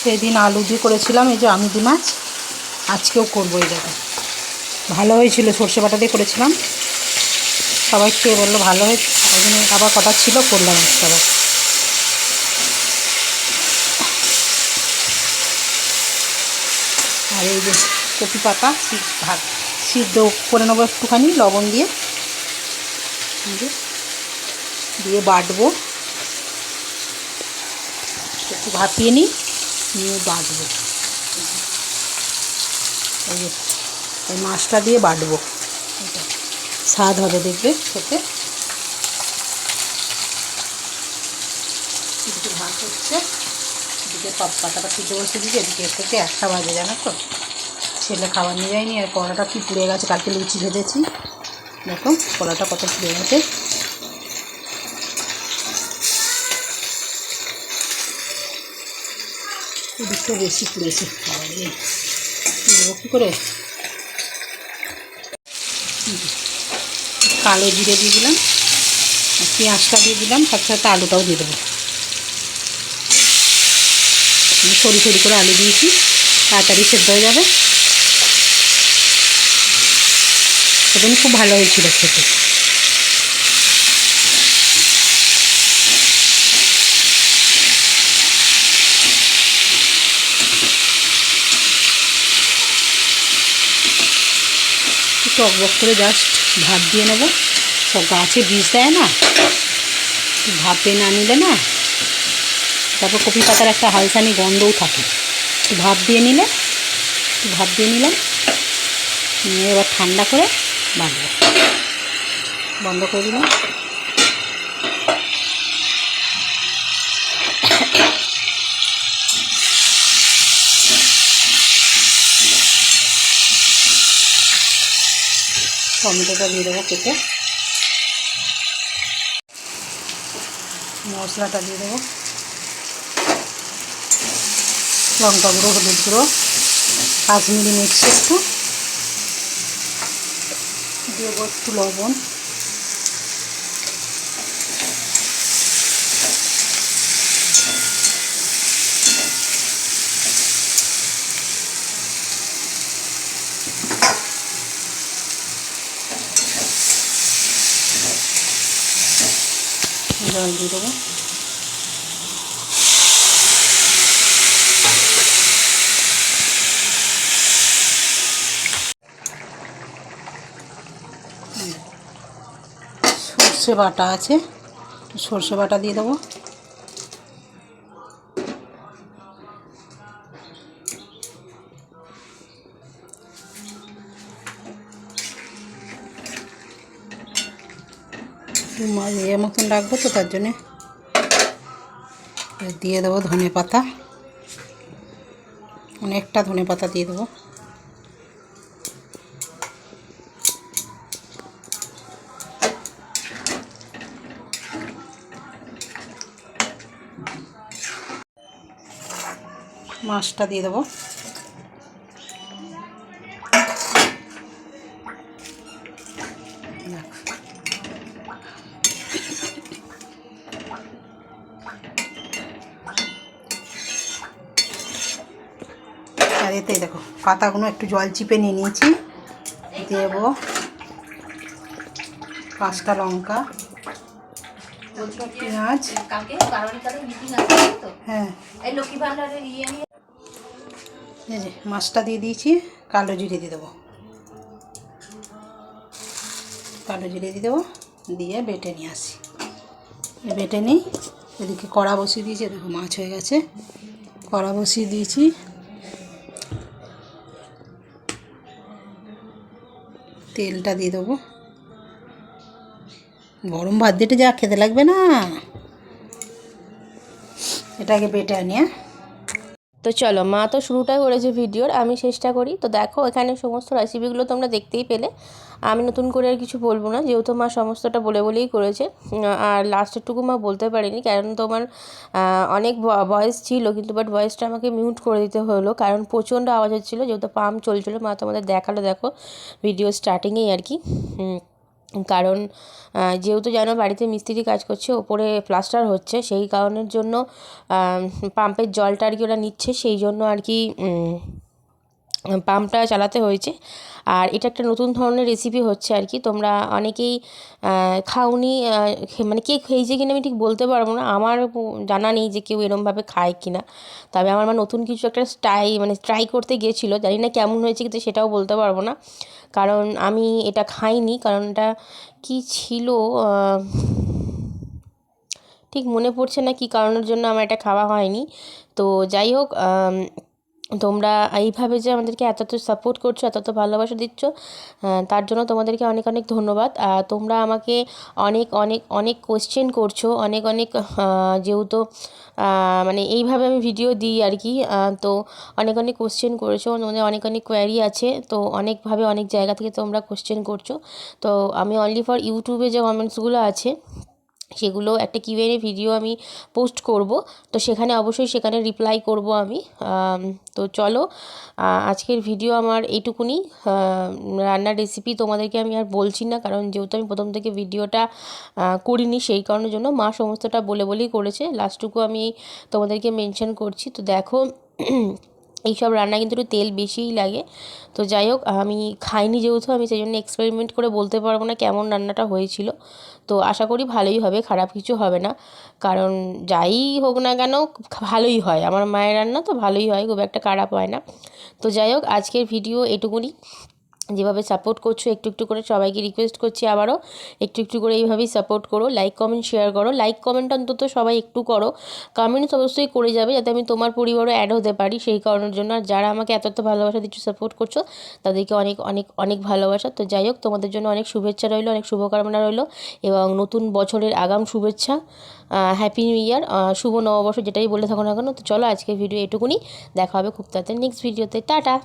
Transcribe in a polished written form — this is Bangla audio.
সেদিন আলু দিয়ে করেছিলাম, এই যে আমুদি মাছ আজকেও করবো। এই জায়গায় ভালো হয়েছিল, সর্ষে বাটা দিয়ে করেছিলাম, সবাই খেয়ে বললো ভালো হয়েছে, ওই জন্য আবার কটা ছিল করলাম সবাই। আর এই যে কপি পাতা ভাত সিদ্ধ করে নেবো একটুখানি লবণ দিয়ে, দিয়ে বাটবো, একটু ভাপিয়ে নিয়ে বাটবো। এই যে এই মাছটা দিয়ে বাটবো, এটা স্বাদ হবে দেখবে খেতে। এদিকে ভাত হচ্ছে, এদিকে পাতাটা সিদ্ধ বসে দিকে, এদিকে থেকে 1টা বাজে, জানো তো ছেলে খাবার নিয়ে যায়নি। আর কড়াটা কি পুড়ে গেছে, কালকে লুচি ভেজেছি, দেখো কড়াটা কত পুড়ে গেছে। এদিকটা বেশি পুড়েছে, কী করে। কালো জিরে দিয়ে দিলাম, পেঁয়াজটা দিয়ে দিলাম, সাথে সাথে আলুটাও দিয়ে দেবো। সরু সরু করে আলু দিয়েছি, তাড়াতাড়ি সেদ্ধ হয়ে যাবে। সেদিন খুব ভালো হয়েছিল খেতে। টকবক করে জাস্ট ভাত দিয়ে নেবো, সব গাছে বীজ দেয় না, ভাপে না নিলে না, তারপর কপি পাতার একটা হালসানি গন্ধও থাকে। ভাপ দিয়ে নিলে, ভাপ দিয়ে নিলাম, নিয়ে এবার ঠান্ডা করে বাঁধবো, বন্ধ করে দিলাম। টমেটোটা দিয়ে দেবো কেটে, মশলাটা দিয়ে দেবো, লঙ্কা গুঁড়ো, হলুদ গুঁড়ো, কাশ্মীরি মির্চ একটু দেবো, একটু লবণ, জল দিয়ে দেবো। সর্ষে বাটা আছে, সর্ষে বাটা দিয়ে দেবো। ইয়ে মতন রাখবো তো, তার জন্যে দিয়ে দেবো ধনে পাতা, অনেকটা ধনে পাতা দিয়ে দেবো। মাছটা দিয়ে দেবো, আর এতেই দেখো পাতাগুলো একটু জল চিপে নিয়ে নিয়েছি, দেবো 5টা লঙ্কা, পেঁয়াজ, হ্যাঁ এই যে মাছটা দিয়ে দিয়েছি, কালো জিরে দিয়ে দেবো, কালো জিরে দিয়ে দেবো, দিয়ে বেটে নিয়ে আসি, বেটে নিই। এদিকে কড়া বসিয়ে দিয়েছি, দেখো মাছ হয়ে গেছে, কড়া বসিয়ে দিয়েছি, তেলটা দিয়ে দেবো। গরম ভাত দিতে যা খেতে লাগবে না, এটাকে বেটে আনিয়ে। তো চলো, মা তো শুরুটাই করেছে ভিডিওর, আমি চেষ্টা করি। তো দেখো এখানে সমস্ত রেসিপিগুলো তোমরা দেখতেই পেলে, আমি নতুন করে আর কিছু বলবো না, যেহেতু মা সমস্তটা বলেই করেছে। আর লাস্টেরটুকু মা বলতে পারিনি, কারণ তোমার অনেক ভয়েস ছিল, কিন্তু বাট ভয়েসটা আমাকে মিউট করে দিতে হলো, কারণ প্রচণ্ড আওয়াজ হচ্ছিলো, যেহেতু পাম্প চলছিলো। মা তোমাদের দেখালো, দেখো ভিডিও স্টার্টিংয়েই আর কি। কারণ যেহেতু জানো বাড়িতে মিস্ত্রি কাজ করছে, ওপরে প্লাস্টার হচ্ছে, সেই কারণের জন্য পাম্পের জলটা আর কি ওরা নিচ্ছে, সেই জন্য আর কি পাম্পটা চালাতে হয়েছে। আর এটা একটা নতুন ধরনের রেসিপি হচ্ছে আর কি, তোমরা অনেকেই খাওনি, মানে কে খেয়েছে কিনা আমি ঠিক বলতে পারবো না, আমার জানা নেই যে কেউ এরমভাবে খায় কিনা। তবে আমার মা নতুন কিছু একটা মানে ট্রাই করতে গিয়েছিলো, জানি না কেমন হয়েছে কিন্তু সেটাও বলতে পারবো না, কারণ আমি এটা খাইনি। কারণ এটা কী ছিল ঠিক মনে পড়ছে না, কী কারণের জন্য আমার এটা খাওয়া হয়নি। তো যাই হোক, তোমরা এইভাবে যে আমাদেরকে এত সাপোর্ট করছো, এত ভালোবাসা দিচ্ছ, তার জন্য তোমাদেরকে অনেক অনেক ধন্যবাদ। তোমরা আমাকে অনেক অনেক অনেক কোয়েশ্চেন করছো, অনেক অনেক যেহেতু মানে এইভাবে আমি ভিডিও দিই আর কি, তো অনেক অনেক কোয়েশ্চেন করেছো, তোমাদের অনেক অনেক কোয়ারি আছে, তো অনেকভাবে অনেক জায়গা থেকে তোমরা কোয়েশ্চেন করছো। তো আমি অনলি ফর ইউটিউবে যে কমেন্টসগুলো আছে সেগুলো একটা কিউএনএ ভিডিও আমি পোস্ট করব, তো সেখানে অবশ্যই সেখানে রিপ্লাই করব আমি। তো চলো, আজকের ভিডিও আমার এইটুকুনি। রান্নার রেসিপি তোমাদেরকে আমি আর বলছি না, কারণ যেহেতু আমি প্রথম থেকে ভিডিওটা করিনি, সেই কারণের জন্য মা সমস্তটা বলেই করেছে, লাস্টটুকু আমি তোমাদেরকে মেনশন করছি। তো দেখো, এইসব রান্না কিন্তু একটু তেল বেশিই লাগে। তো যাই হোক, আমি খাইনি যেহেতু, আমি সেই জন্য এক্সপেরিমেন্ট করে বলতে পারবো না কেমন রান্নাটা হয়েছিল। তো আশা করি ভালোই হবে, খারাপ কিছু হবে না, কারণ যাই হোক না কেন ভালোই হয়, আমার মায়ের রান্না তো ভালোই হয়, খুব একটা খারাপ হয় না। তো যাই হোক, আজকের ভিডিও এটুকুনি। যেভাবে সাপোর্ট করছো একটু একটু করে, সবাইকে রিকোয়েস্ট করছি আবারও একটু একটু করে এইভাবেই সাপোর্ট করো, লাইক কমেন্ট শেয়ার করো। লাইক কমেন্ট অন্তত সবাই একটু করো, কমেন্টস অবশ্যই করে যাবে, যাতে আমি তোমার পরিবারও অ্যাড হতে পারি, সেই কারণের জন্য। আর যারা আমাকে এত ভালোবাসা দিচ্ছ, সাপোর্ট করছো, তাদেরকে অনেক অনেক অনেক ভালোবাসা। তো যাই হোক, তোমাদের জন্য অনেক শুভেচ্ছা রইলো, অনেক শুভকামনা রইলো, এবং নতুন বছরের আগাম শুভেচ্ছা, হ্যাপি নিউ ইয়ার, শুভ নববর্ষ, যেটাই বলে থাকো না কেন। তো চলো, আজকের ভিডিও এটুকুনি, দেখা হবে খুব তাড়াতাড়ি নেক্সট ভিডিওতে, টাটা।